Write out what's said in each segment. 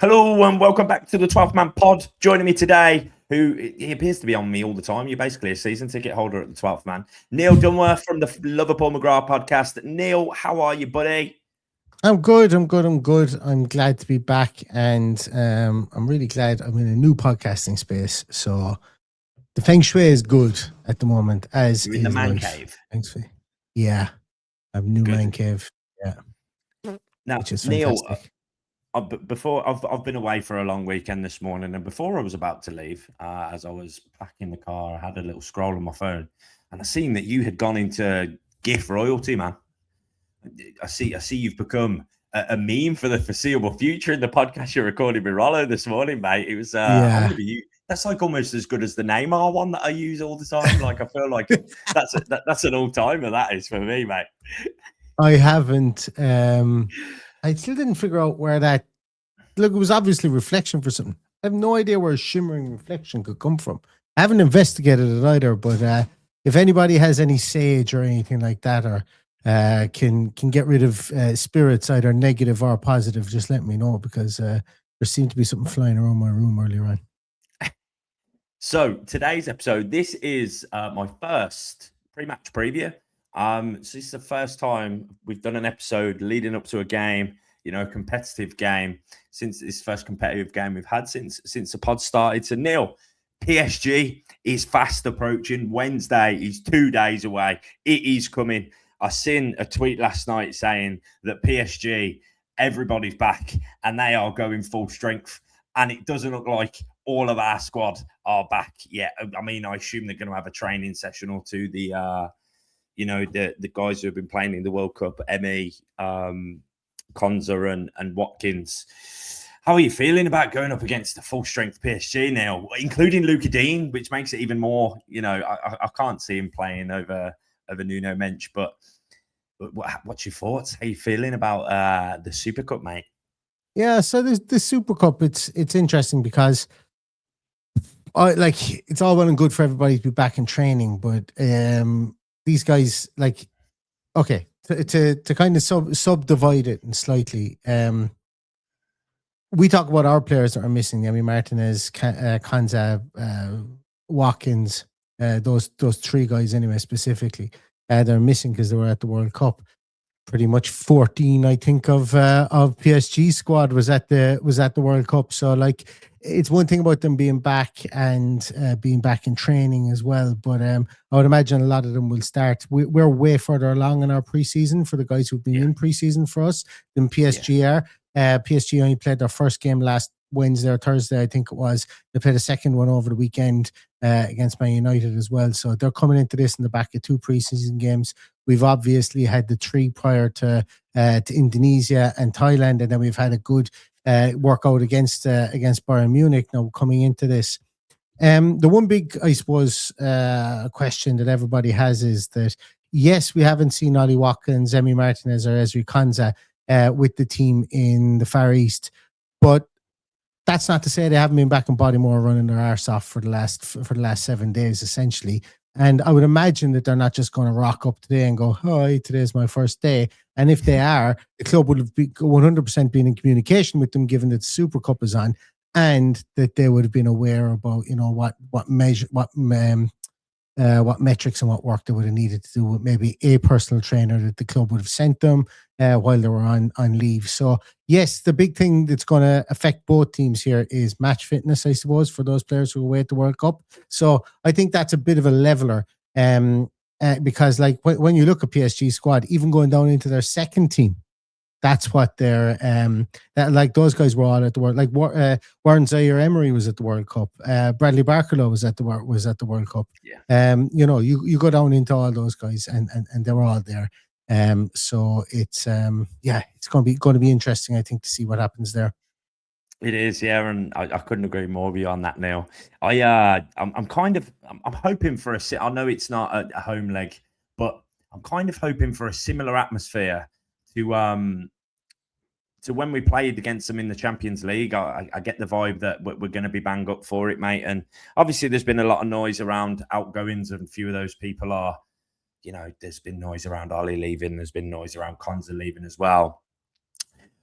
Hello and welcome back to the 12th Man Pod. Joining me today, who he appears to be on me all the time. You're basically a season ticket holder at the 12th Man. Neil Dunworth from the Liverpool McGrath podcast. Neil, how are you, buddy? I'm good. I'm glad to be back, and I'm really glad I'm in a new podcasting space. So the feng shui is good at the moment, as You're in the is man life. cave. Thanks, yeah. I have a new Good. man cave. Yeah. Now, which is Neil, fantastic. before I've been away for a long weekend this morning, and before I was about to leave, as I was packing the car, I had a little scroll on my phone, and I seen that you had gone into GIF royalty, man. I see you've become a meme for the foreseeable future in the podcast you're recording with Rollo this morning, mate. It was I want to be you. That's like almost as good as the Neymar one that I use all the time. Like I feel like that's an all-timer, that is, for me, mate. I haven't I still didn't figure out where that look, it was obviously reflection for something. I have no idea where a shimmering reflection could come from. I haven't investigated it either, but if anybody has any sage or anything like that, or can get rid of spirits, either negative or positive, just let me know, because there seemed to be something flying around my room earlier on. So today's episode, this is my first pre-match preview. So this is the first time we've done an episode leading up to a game, a competitive game, since this first competitive game we've had since the pod started. So Neil, PSG is fast approaching. Wednesday is 2 days away. It is coming. I seen a tweet last night saying that PSG, everybody's back and they are going full strength. And it doesn't look like all of our squad are back yet. I mean, I assume they're going to have a training session or two. The guys who have been playing in the World Cup, Emmy, Konza and Watkins. How are you feeling about going up against the full strength PSG now, including Luka Dean, which makes it even more, I can't see him playing over Nuno Mensch, but what's your thoughts? How are you feeling about the Super Cup, mate? Yeah, so the Super Cup, it's interesting because it's all well and good for everybody to be back in training, but these guys, okay, to kind of subdivide it and slightly, we talk about our players that are missing. I mean, Martinez, Konza, Watkins, those three guys anyway, specifically, they're missing because they were at the World Cup. Pretty much 14, I think, of PSG squad was at the World Cup. So it's one thing about them being back and being back in training as well. But I would imagine a lot of them will start. We're way further along in our preseason for the guys who've been in preseason for us than PSG are. PSG only played their first game last Wednesday or Thursday, I think it was. They played a second one over the weekend against Man United as well. So they're coming into this in the back of two preseason games. We've obviously had the three prior to Indonesia and Thailand, and then we've had a good workout against Bayern Munich now coming into this. The one big, I suppose, question that everybody has is that, yes, we haven't seen Ollie Watkins, Emi Martinez or Ezri Konza with the team in the Far East, but that's not to say they haven't been back in Bodymore running their arse off for the last 7 days, essentially. And I would imagine that they're not just going to rock up today and go, "Hi, today's my first day." And if they are, the club would have 100% been in communication with them, given that the Super Cup is on, and that they would have been aware about, what metrics and what work they would have needed to do with maybe a personal trainer that the club would have sent them while they were on leave. So yes, the big thing that's going to affect both teams here is match fitness, I suppose, for those players who are away at the World Cup. So I think that's a bit of a leveler, because when you look at PSG squad, even going down into their second team, that's what they're those guys were all at the World. Warren Zaire-Emery was at the World Cup. Bradley Barcola was at the World Cup. Yeah. You go down into all those guys, and they were all there. So it's it's going to be interesting, I think, to see what happens there. It is, yeah, and I couldn't agree more with you on that, Neil. I'm hoping for I know it's not a home leg, but I'm kind of hoping for a similar atmosphere to when we played against them in the Champions League. I get the vibe that we're going to be bang up for it, mate. And obviously, there's been a lot of noise around outgoings, and a few of those people are, there's been noise around Ali leaving. There's been noise around Konza leaving as well.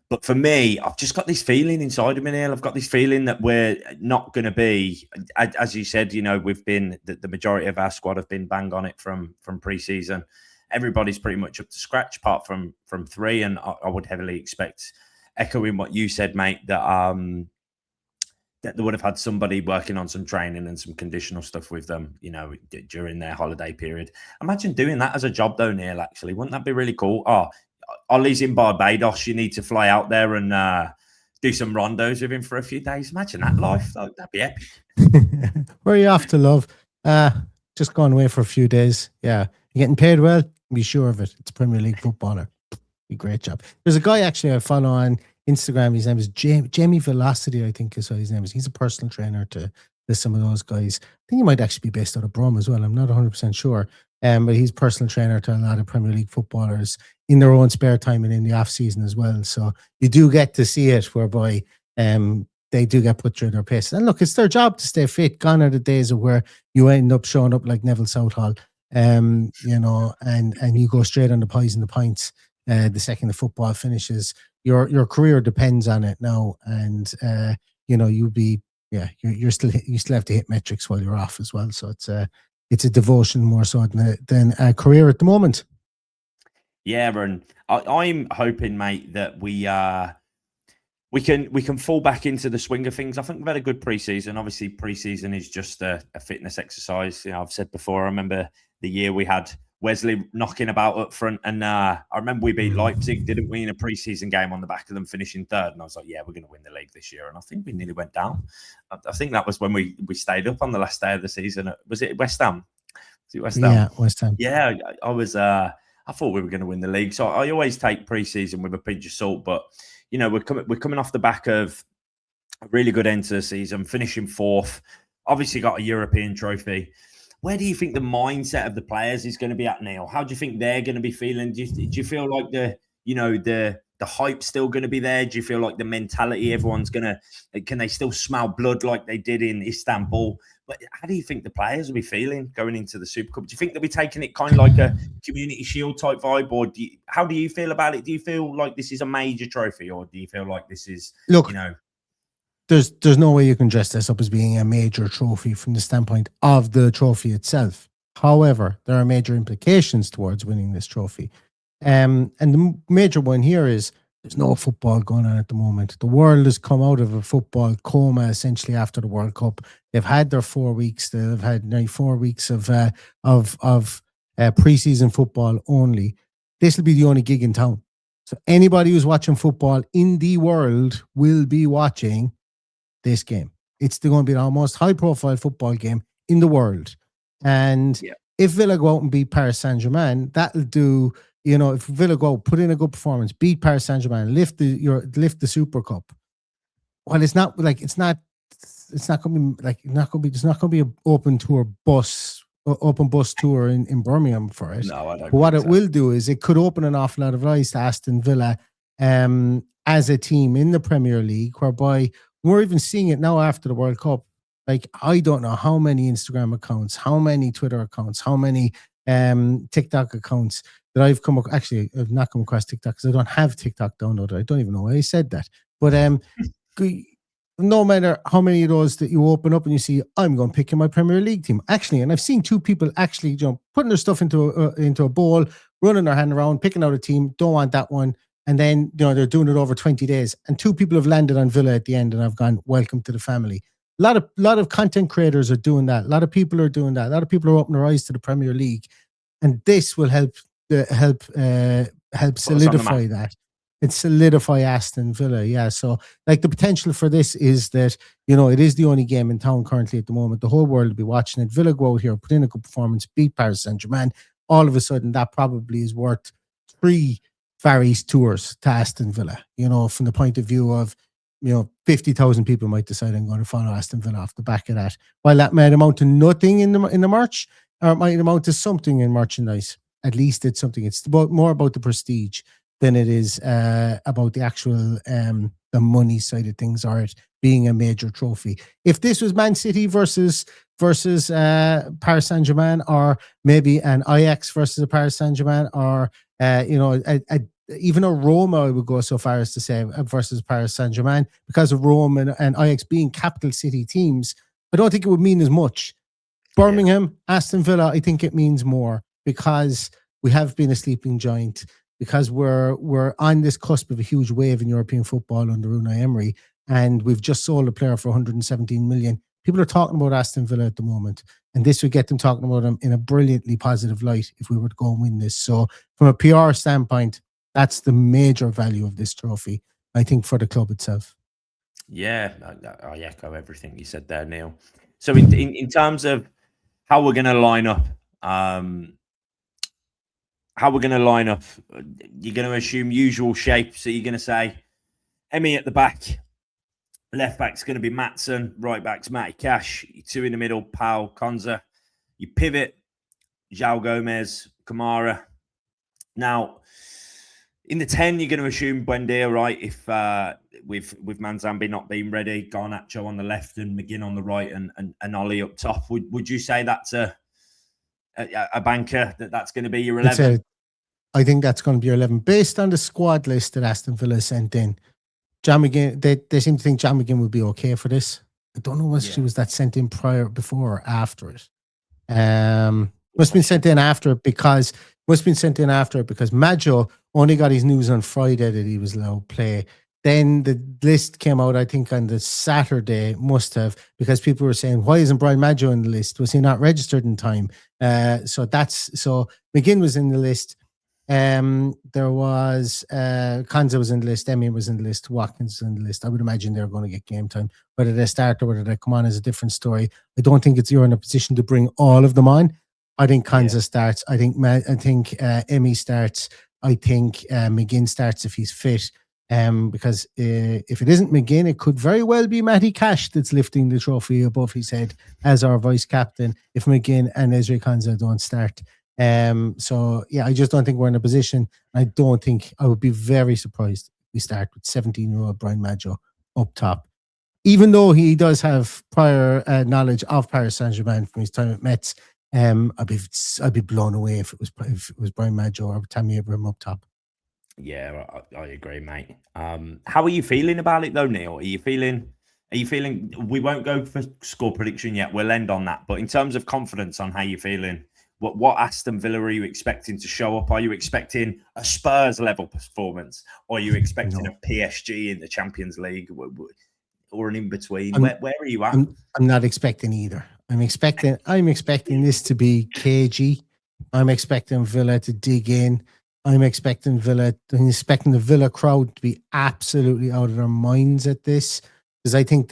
But for me, I've just got this feeling inside of me, Neil. I've got this feeling that we're not going to be, as you said, we've been, the majority of our squad have been bang on it from pre-season. Everybody's pretty much up to scratch, apart from 3. And I would heavily expect, echoing what you said, mate, that they would have had somebody working on some training and some conditional stuff with them, during their holiday period. Imagine doing that as a job, though, Neil, actually. Wouldn't that be really cool? Oh, Ollie's in Barbados. You need to fly out there and do some rondos with him for a few days. Imagine that life. That'd be epic. Where are you off to, love? Just going away for a few days. Yeah. You're getting paid well? Be sure of it. It's a Premier League footballer. Be a great job. There's a guy actually I follow on Instagram. His name is Jamie Velocity, I think is what his name is. He's a personal trainer to some of those guys. I think he might actually be based out of Brum as well. I'm not 100% sure. But he's personal trainer to a lot of Premier League footballers in their own spare time and in the off season as well. So you do get to see it, whereby they do get put through their paces. And look, it's their job to stay fit. Gone are the days of where you end up showing up like Neville Southall, and you go straight on the pies and the pints the second the football finishes. Your career depends on it now, and you still have to hit metrics while you're off as well. So it's a devotion more so than a career at the moment. Yeah, and I'm hoping, mate, that we can fall back into the swing of things. I think we've had a good pre-season. Obviously, pre-season is just a fitness exercise. I've said before, I remember the year we had Wesley knocking about up front, and I remember we beat Leipzig, didn't we, in a pre-season game on the back of them finishing 3rd, and I was like, yeah, we're going to win the league this year, and I think we nearly went down. I think that was when we stayed up on the last day of the season. Was it West Ham? Yeah, West Ham. Yeah, I thought we were going to win the league, so I always take pre-season with a pinch of salt. But we're coming off the back of a really good end to the season, finishing 4th. Obviously, got a European trophy. Where do you think the mindset of the players is going to be at, Neil? How do you think they're going to be feeling? Do you feel like the hype's still going to be there? Do you feel like the mentality, everyone's going to, can they still smell blood like they did in Istanbul? But how do you think the players will be feeling going into the Super Cup? Do you think they'll be taking it kind of like a Community Shield type vibe? Or how do you feel about it? Do you feel like this is a major trophy, or do you feel like this is, There's no way you can dress this up as being a major trophy from the standpoint of the trophy itself. However, there are major implications towards winning this trophy. And the major one here is there's no football going on at the moment. The world has come out of a football coma essentially after the World Cup. They've had their 4 weeks. They've had nearly 4 weeks of pre-season football only. This will be the only gig in town. So anybody who's watching football in the world will be watching this game. It's going to be the most high-profile football game in the world. And if Villa go out and beat Paris Saint-Germain, that'll do. If Villa go put in a good performance, beat Paris Saint-Germain, lift the Super Cup. Well, it's not going to be an open bus tour in Birmingham for it. No, I don't. But what it will do is it could open an awful lot of eyes to Aston Villa as a team in the Premier League, whereby we're even seeing it now after the World Cup. Like, I don't know how many Instagram accounts, how many Twitter accounts, how many TikTok accounts that I've come across. Actually, I've not come across TikTok because I don't have TikTok downloaded. I don't even know why I said that. But no matter how many of those that you open up and you see, I'm going to pick in my Premier League team. Actually, and I've seen 2 people actually putting their stuff into a bowl, running their hand around, picking out a team, don't want that one. And then, they're doing it over 20 days. And 2 people have landed on Villa at the end and I've gone, welcome to the family. A lot of content creators are doing that. A lot of people are doing that. A lot of people are opening their eyes to the Premier League. And this will help solidify that. It solidify Aston Villa. Yeah. So like the potential for this is that, it is the only game in town currently at the moment. The whole world will be watching it. Villa go out here, put in a good performance, beat Paris Saint-Germain. All of a sudden that probably is worth 3 Far East tours to Aston Villa, from the point of view of, 50,000 people might decide I'm going to follow Aston Villa off the back of that. While that might amount to nothing in the March, or it might amount to something in merchandise. At least it's something. It's more about the prestige than it is about the actual the money side of things, or it being a major trophy. If this was Man City versus Paris Saint-Germain, or maybe an Ajax versus a Paris Saint-Germain, or a even a Roma, I would go so far as to say, versus Paris Saint-Germain, because of Rome and Ajax being capital city teams, I don't think it would mean as much. Birmingham, Aston Villa, I think it means more, because we have been a sleeping giant, because we're on this cusp of a huge wave in European football under Unai Emery, and we've just sold a player for 117 million. People are talking about Aston Villa at the moment, and this would get them talking about them in a brilliantly positive light if we were to go and win this. So from a PR standpoint, that's the major value of this trophy, I think, for the club itself. Yeah, I echo everything you said there, Neil. So in terms of how we're going to line up, you're going to assume usual shape. So you're going to say Emmy at the back, left back's going to be Maatsen, right back's Matty Cash, two in the middle, Pau, Konza. You pivot, João Gomez, Kamara. Now, in the 10, you're going to assume Buendia, right? If with Manzambi not being ready, Garnacho on the left and McGinn on the right, and Ollie up top. Would you say that's a banker that's going to be your 11? I think that's going to be your 11 based on the squad list that Aston Villa sent in. John McGinn, they seem to think John McGinn would be okay for this. I don't know whether she was that sent in before or after it. Must have been sent in after it because Maggio only got his news on Friday that he was allowed to play. Then the list came out, I think, on the Saturday, must have, because people were saying, why isn't Brian Maggio in the list? Was he not registered in time? So McGinn was in the list. There was Konza was in the list, Emmy was in the list, Watkins was in the list. I would imagine they're going to get game time. Whether they start or whether they come on is a different story. I don't think you're in a position to bring all of them on. I think Konza starts. I think Emmy starts. I think McGinn starts if he's fit. Because if it isn't McGinn, it could very well be Matty Cash that's lifting the trophy above his head as our vice captain if McGinn and Ezri Konza don't start. So yeah, I just don't think we're in a position. I would be very surprised if we start with 17-year-old Brian Maggio up top, even though he does have prior knowledge of Paris Saint-Germain from his time at Metz. I'd be blown away if it was Brian Maggio or Tammy Abraham up top. Yeah, I agree, mate. How are you feeling about it though, Neil? Are you feeling? We won't go for score prediction yet. We'll end on that. But in terms of confidence on how you're feeling, what Aston Villa are you expecting to show up? Are you expecting a Spurs level performance, or are you expecting a PSG in the Champions League, or an in between? Where are you at? I'm not expecting either. I'm expecting this to be cagey. I'm expecting Villa to dig in. I'm expecting the Villa crowd to be absolutely out of their minds at this, because I think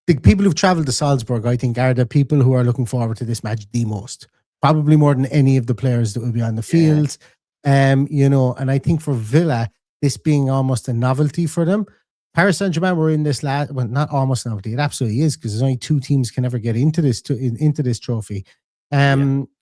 the people who've travelled to Salzburg, I think, are the people who are looking forward to this match the most, probably more than any of the players that will be on the field. And I think for Villa, this being almost a novelty for them. Paris Saint-Germain were in this not almost novelty. It absolutely is, because there's only two teams can ever get into this trophy.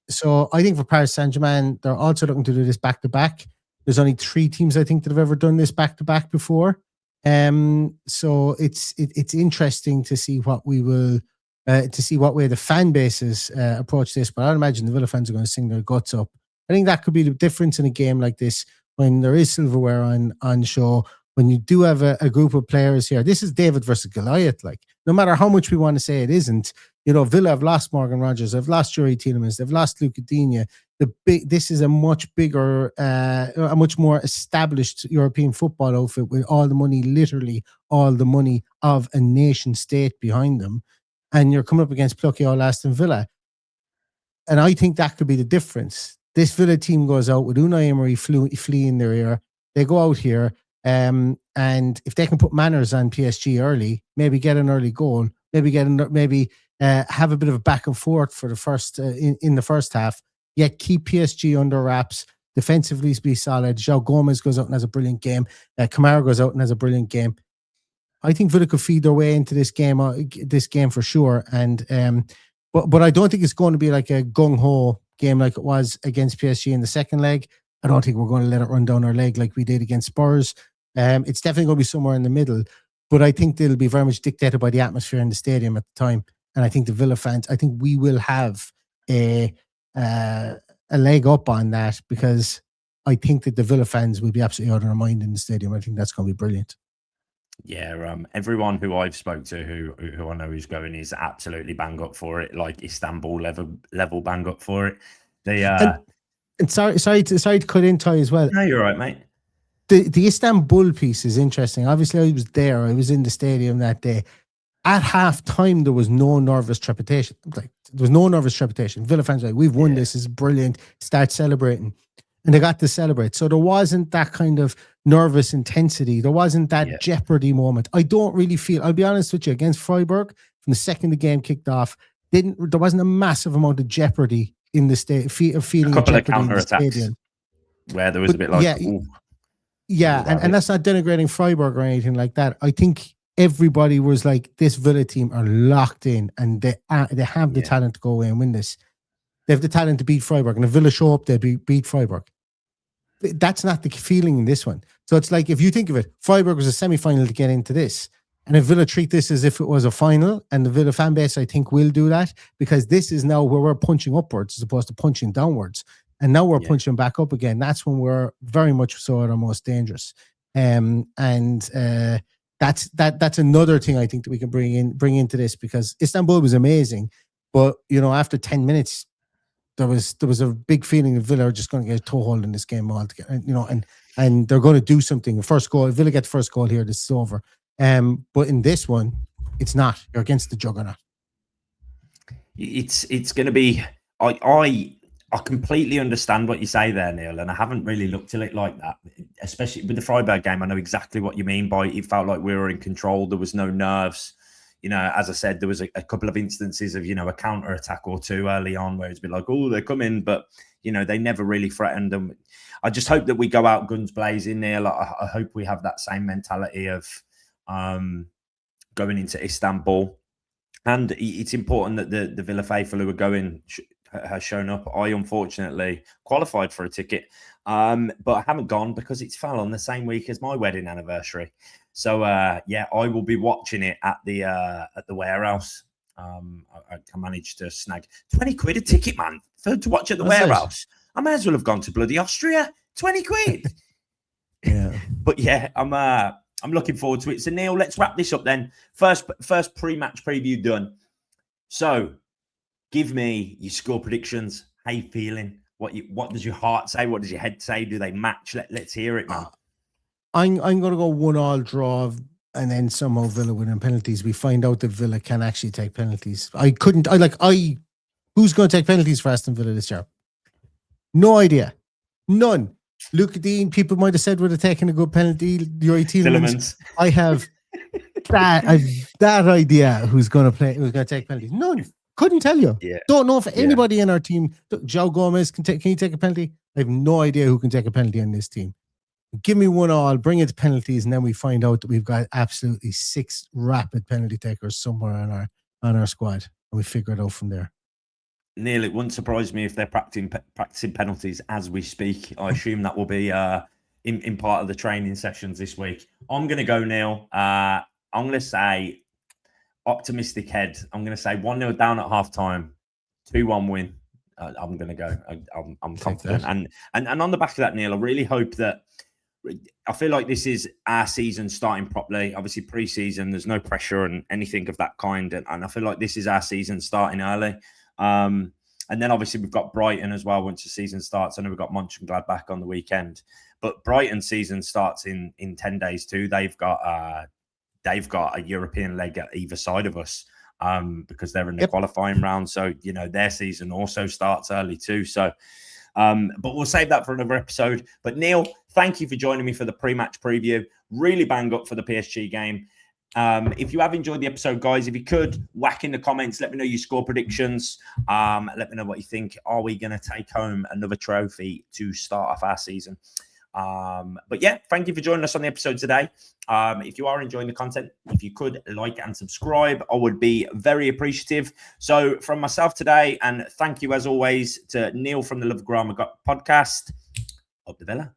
So I think for Paris Saint-Germain, they're also looking to do this back-to-back. There's only 3 teams, I think, that have ever done this back-to-back before. So it's interesting to see what we will, to see what way the fan bases approach this. But I imagine the Villa fans are going to sing their guts up. I think that could be the difference in a game like this, when there is silverware on show. When you do have a group of players here, this is David versus Goliath. Like, no matter how much we want to say it isn't, Villa have lost Morgan Rogers, they've lost Yuri Tielemans, they've lost Luca Digne. This is a much bigger, a much more established European football outfit with all the money, literally all the money of a nation state behind them. And you're coming up against plucky old Aston Villa. And I think that could be the difference. This Villa team goes out with Unai Emery flea in their ear. They go out here, and if they can put manners on PSG early, maybe get an early goal, maybe have a bit of a back and forth for the first in the first half, yet keep PSG under wraps, defensively be solid. João Gomez goes out and has a brilliant game. Kamara goes out and has a brilliant game. I think Villa could feed their way into this game for sure. And but I don't think it's going to be like a gung-ho game like it was against PSG in the second leg. I don't think we're going to let it run down our leg like we did against Spurs. It's definitely going to be somewhere in the middle, but I think they'll be very much dictated by the atmosphere in the stadium at the time. And I think the Villa fans, I think we will have a leg up on that, because I think that the Villa fans will be absolutely out of their mind in the stadium. I think that's going to be brilliant. Yeah, everyone who I've spoke to who I know is going is absolutely bang up for it, like Istanbul level bang up for it. They and sorry to cut in, Ty, as well. No, you're right, mate. The Istanbul piece is interesting. Obviously, I was there. I was in the stadium that day. At half time, there was no nervous trepidation. Like, there was no nervous trepidation. Villa fans were like, we've won this. This is brilliant. Start celebrating. And they got to celebrate. So there wasn't that kind of nervous intensity. There wasn't that jeopardy moment. I don't really feel, I'll be honest with you, against Freiburg, from the second the game kicked off, there wasn't a massive amount of jeopardy in the state, feeling a couple of jeopardy of in the stadium. Where there was a bit like, and that's not denigrating Freiburg or anything like that. I think everybody was like, this Villa team are locked in, and they have the talent to go away and win this. They have the talent to beat Freiburg, and if Villa show up, they beat Freiburg. That's not the feeling in this one. So it's like, if you think of it, Freiburg was a semi-final to get into this, and if Villa treat this as if it was a final, and the Villa fan base, I think, will do that, because this is now where we're punching upwards as opposed to punching downwards, and now we're punching back up again. That's when we're very much so at our most dangerous. That's another thing I think that we can bring into this, because Istanbul was amazing, but after 10 minutes, there was a big feeling that Villa are just going to get a toehold in this game altogether, and they're going to do something. The first goal, if Villa get the first goal here, this is over. But in this one, it's not. You're against the juggernaut. It's going to be. I completely understand what you say there, Neil, and I haven't really looked at it like that. Especially with the Freiburg game, I know exactly what you mean by it felt like we were in control. There was no nerves. As I said, there was a couple of instances of, a counter attack or two early on where it's been like, oh, they're coming, but they never really threatened them. I just hope that we go out guns blazing, Neil. I hope we have that same mentality of going into Istanbul, and it's important that the Villa faithful who are going has shown up. I unfortunately qualified for a ticket, but I haven't gone because it's fell on the same week as my wedding anniversary. So I will be watching it at the warehouse. I managed to snag 20 quid a ticket, man, to watch at the warehouse. I may as well have gone to bloody Austria. 20 quid. But I'm looking forward to it. So Neil, let's wrap this up then. First pre-match preview done. So give me your score predictions. How you feeling? What does your heart say? What does your head say? Do they match? Let's hear it, man. I'm going to go 1-1 draw, and then somehow Villa winning penalties. We find out that Villa can actually take penalties. Who's going to take penalties for Aston Villa this year? No idea. None. Luke Dean, people might have said would have taken a good penalty. Tielemans. I have that idea who's going to take penalties. None. Couldn't tell you. Don't know if anybody in our team. João Gomez can you take a penalty? I have no idea who can take a penalty on this team. Give me 1-1, bring it to penalties, and then we find out that we've got absolutely 6 rapid penalty takers somewhere on our squad, and we figure it out from there. Neil, it wouldn't surprise me if they're practicing penalties as we speak. I assume that will be in part of the training sessions this week. I'm going to go, Neil. I'm going to say, optimistic head, I'm going to say 1-0 down at half-time, 2-1 win. I'm going to go. I'm confident. And on the back of that, Neil, I really hope that, I feel like this is our season starting properly. Obviously, pre-season, there's no pressure and anything of that kind. And I feel like this is our season starting early. And then obviously we've got Brighton as well once the season starts. I know we've got Mönchengladbach on the weekend, but Brighton season starts in 10 days too. They've got a European leg at either side of us because they're in the qualifying round. So, their season also starts early too. So, but we'll save that for another episode. But Neil, thank you for joining me for the pre-match preview. Really bang up for the PSG game. If you have enjoyed the episode, guys, if you could whack in the comments, let me know your score predictions. Let me know what you think. Are we going to take home another trophy to start off our season? But thank you for joining us on the episode today. If you are enjoying the content, if you could like and subscribe, I would be very appreciative. So from myself today, and thank you as always to Neil from the Love of Grammar podcast. Up the Villa.